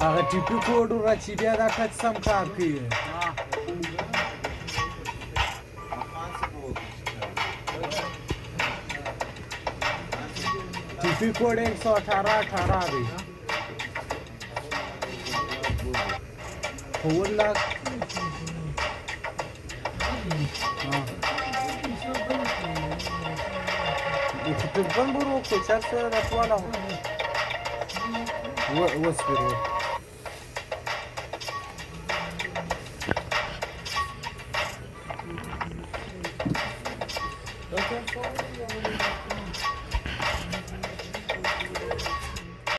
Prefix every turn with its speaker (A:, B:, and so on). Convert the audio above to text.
A: هغه ټیپي کوډ را چې بیا دا ټچ سم کار کوي ټیپي کوډ 118 دی والله تلفون برو کو چر سره راټواله وسپیرو